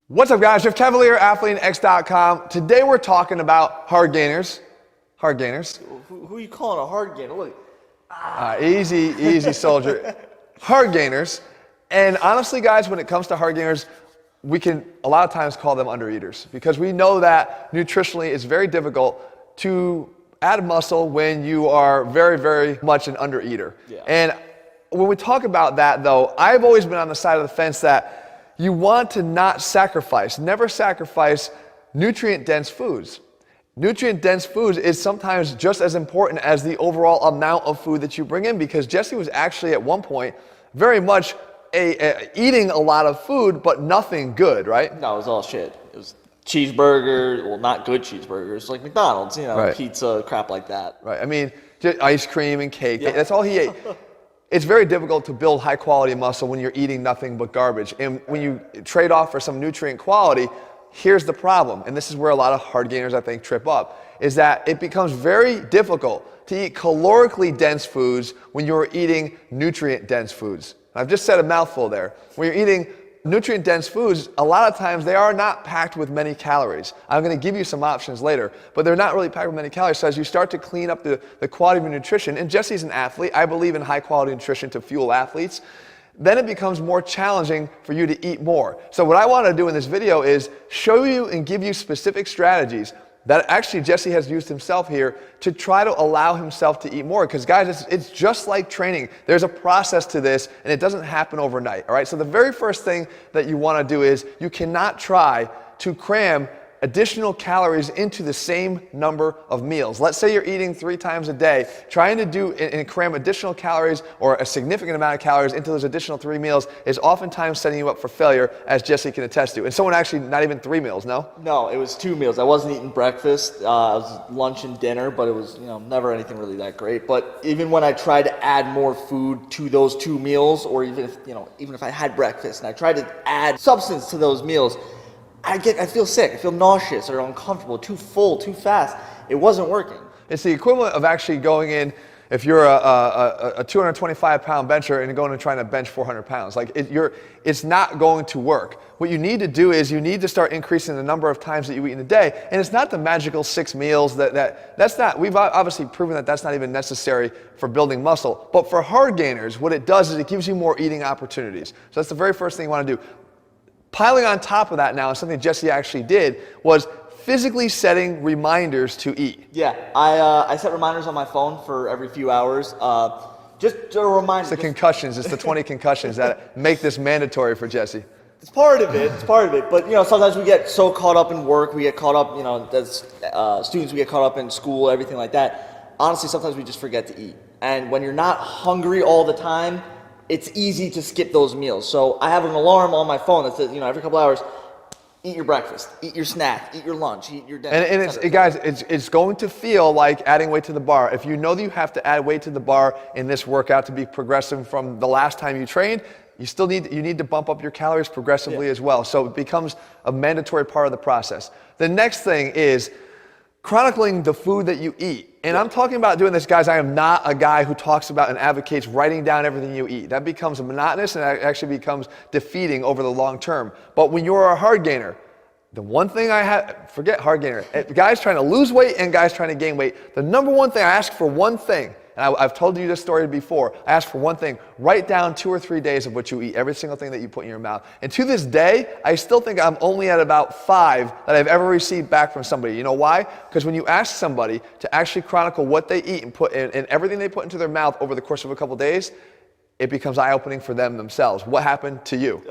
What's up, guys? Jeff Cavalier, ATHLEAN-X.com. Today we're talking about hard gainers. Hard gainers. Who are you calling a hard gainer? Look. Easy, soldier. Hard gainers. And honestly, guys, when it comes to hard gainers, we can a lot of times call them undereaters because we know that nutritionally it's very difficult to add muscle when you are very, very much an undereater. Yeah. And when we talk about that, though, I've always been on the side of the fence that you want to not sacrifice, never sacrifice nutrient-dense foods. Nutrient-dense foods is sometimes just as important as the overall amount of food that you bring in, because Jesse was actually at one point very much eating a lot of food, but nothing good, right? No, it was all shit. It was cheeseburgers, well, not good cheeseburgers, like McDonald's, Right. Pizza, crap like that. Right. I mean, just ice cream and cake. Yeah. That's all he ate. It's very difficult to build high quality muscle when you're eating nothing but garbage. And when you trade off for some nutrient quality, here's the problem. And this is where a lot of hard gainers, I think, trip up, is that it becomes very difficult to eat calorically dense foods when you're eating nutrient dense foods. I've just said a mouthful there. When you're eating nutrient-dense foods, a lot of times they are not packed with many calories. I'm going to give you some options later, but they're not really packed with many calories. So as you start to clean up the quality of your nutrition, and Jesse's an athlete, I believe in high-quality nutrition to fuel athletes, then it becomes more challenging for you to eat more. So what I want to do in this video is show you and give you specific strategies that actually Jesse has used himself here to try to allow himself to eat more. Because guys, it's just like training. There's a process to this and it doesn't happen overnight, all right? So the very first thing that you wanna do is you cannot try to cram additional calories into the same number of meals. Let's say you're eating 3 times a day, trying to do and cram additional calories or a significant amount of calories into those additional 3 meals is oftentimes setting you up for failure, as Jesse can attest to. And someone actually not even 3 meals, no? No, it was 2 meals. I wasn't eating breakfast. It was lunch and dinner, but it was never anything really that great. But even when I tried to add more food to those 2 meals, or even if I had breakfast and I tried to add substance to those meals, I feel sick, I feel nauseous or uncomfortable, too full, too fast. It wasn't working. It's the equivalent of actually going in, if you're a 225-pound bencher and you're going and trying to bench 400 pounds. Like it's not going to work. What you need to do is you need to start increasing the number of times that you eat in a day. And it's not the magical 6 meals that's not, we've obviously proven that that's not even necessary for building muscle. But for hard gainers, what it does is it gives you more eating opportunities. So that's the very first thing you want to do. Piling on top of that now, and something Jesse actually did, was physically setting reminders to eat. Yeah, I set reminders on my phone for every few hours. Just a reminder. It's the concussions, it's the 20 concussions that make this mandatory for Jesse. It's part of it, but sometimes we get so caught up in work, we get caught up, as students, we get caught up in school, everything like that. Honestly, sometimes we just forget to eat. And when you're not hungry all the time, it's easy to skip those meals. So I have an alarm on my phone that says, every couple hours, eat your breakfast, eat your snack, eat your lunch, eat your dinner. And guys, it's going to feel like adding weight to the bar. If you know that you have to add weight to the bar in this workout to be progressive from the last time you trained, you need to bump up your calories progressively as well. So it becomes a mandatory part of the process. The next thing is chronicling the food that you eat. And I'm talking about doing this, guys. I am not a guy who talks about and advocates writing down everything you eat. That becomes monotonous and it actually becomes defeating over the long term. But when you're a hard gainer, the one thing forget hard gainer, guys trying to lose weight and guys trying to gain weight, the number one thing, I ask for one thing, and I've told you this story before, I ask for one thing: write down 2 or 3 days of what you eat, every single thing that you put in your mouth. And to this day, I still think I'm only at about 5 that I've ever received back from somebody. You know why? Because when you ask somebody to actually chronicle what they eat and put in everything they put into their mouth over the course of a couple days, it becomes eye-opening for them themselves. What happened to you?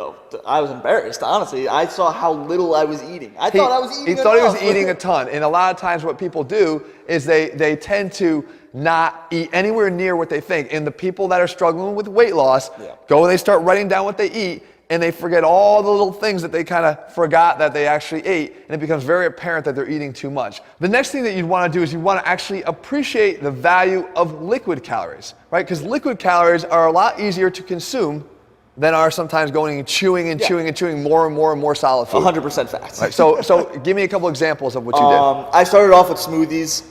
I was embarrassed, honestly. I saw how little I was eating. He thought he was eating a ton. And a lot of times what people do is they tend to not eat anywhere near what they think. And the people that are struggling with weight loss go and they start writing down what they eat, and they forget all the little things that they kind of forgot that they actually ate, and it becomes very apparent that they're eating too much. The next thing that you'd want to do is you want to actually appreciate the value of liquid calories, right? Because liquid calories are a lot easier to consume than are sometimes going and chewing and chewing and chewing more and more and more solid food. 100% facts. Right, so give me a couple examples of what you did. I started off with smoothies.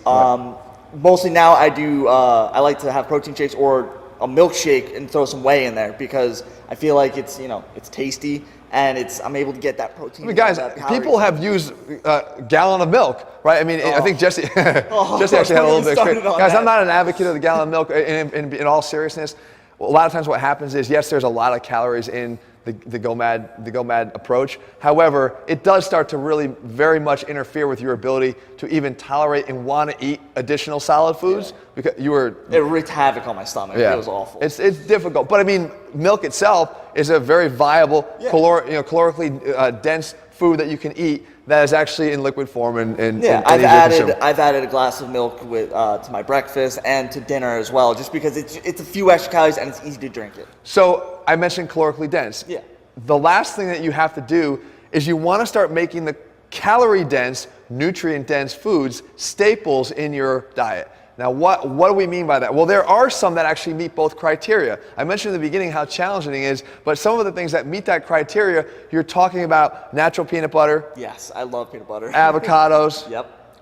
Mostly now I like to have protein shakes or a milkshake and throw some whey in there because I feel like it's, you know, it's tasty and I'm able to get that protein. I mean, guys, people have used a gallon of milk, right? I mean, I think Jesse, Jesse actually had a little bit of experience. Guys, I'm not an advocate of the gallon of milk. In all seriousness, a lot of times what happens is, yes, there's a lot of calories in the GOMAD approach. However, it does start to really very much interfere with your ability to even tolerate and want to eat additional solid foods because it wreaked havoc on my stomach. Yeah. It was awful. It's difficult, but I mean, milk itself is a very viable, calorically dense food that you can eat that is actually in liquid form and I've added a glass of milk with to my breakfast and to dinner as well, just because it's a few extra calories and it's easy to drink it. So I mentioned calorically dense. Yeah. The last thing that you have to do is you want to start making the calorie dense, nutrient dense foods staples in your diet. Now, what do we mean by that? Well, there are some that actually meet both criteria. I mentioned in the beginning how challenging it is, but some of the things that meet that criteria, you're talking about natural peanut butter. Yes, I love peanut butter. Avocados. Yep.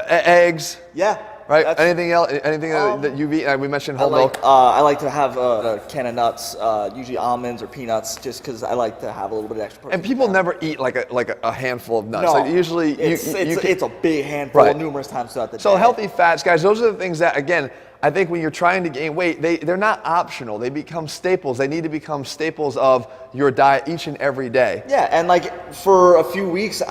Eggs. Yeah. Right? Anything else? Anything that you've eaten? We mentioned whole milk. I like to have a can of nuts, usually almonds or peanuts, just because I like to have a little bit of extra protein. And people never eat like a handful of nuts. No, like usually it's a big handful numerous times throughout the day. So healthy fats, guys, those are the things that, again, I think when you're trying to gain weight, they're not optional. They become staples. They need to become staples of your diet each and every day. Yeah, and like for a few weeks,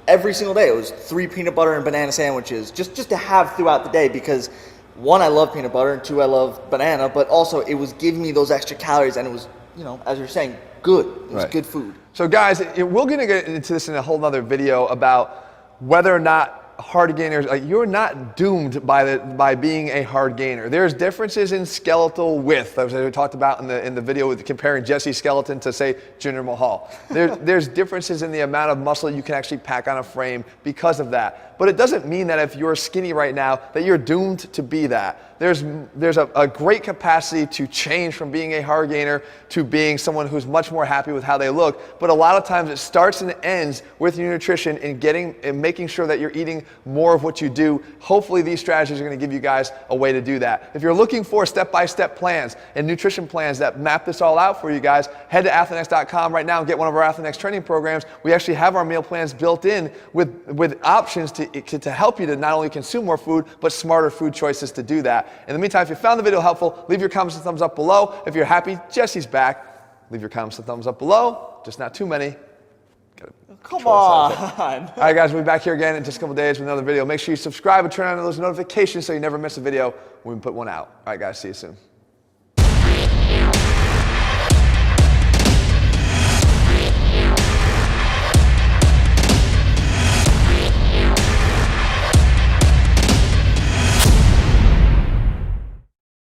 every single day, it was 3 peanut butter and banana sandwiches just to have throughout the day because 1, I love peanut butter, and 2, I love banana, but also it was giving me those extra calories and it was, you know, as you're saying, good. It was good food. So guys, we're going to get into this in a whole nother video about whether or not hard gainers, you're not doomed by being a hard gainer. There's differences in skeletal width, as we talked about in the video with comparing Jesse's skeleton to, say, Jinder Mahal. There's differences in the amount of muscle you can actually pack on a frame because of that. But it doesn't mean that if you're skinny right now that you're doomed to be that. There's a great capacity to change from being a hard gainer to being someone who's much more happy with how they look. But a lot of times it starts and ends with your nutrition and making sure that you're eating more of what you do. Hopefully these strategies are going to give you guys a way to do that. If you're looking for step-by-step plans and nutrition plans that map this all out for you guys, head to ATHLEAN-X.com right now and get one of our ATHLEAN-X training programs. We actually have our meal plans built in with options to help you to not only consume more food, but smarter food choices to do that. In the meantime, if you found the video helpful, leave your comments and thumbs up below. If you're happy Jesse's back, leave your comments and thumbs up below. Just not too many. Come on. All right, guys, we'll be back here again in just a couple days with another video. Make sure you subscribe and turn on those notifications so you never miss a video when we put one out. All right, guys, see you soon.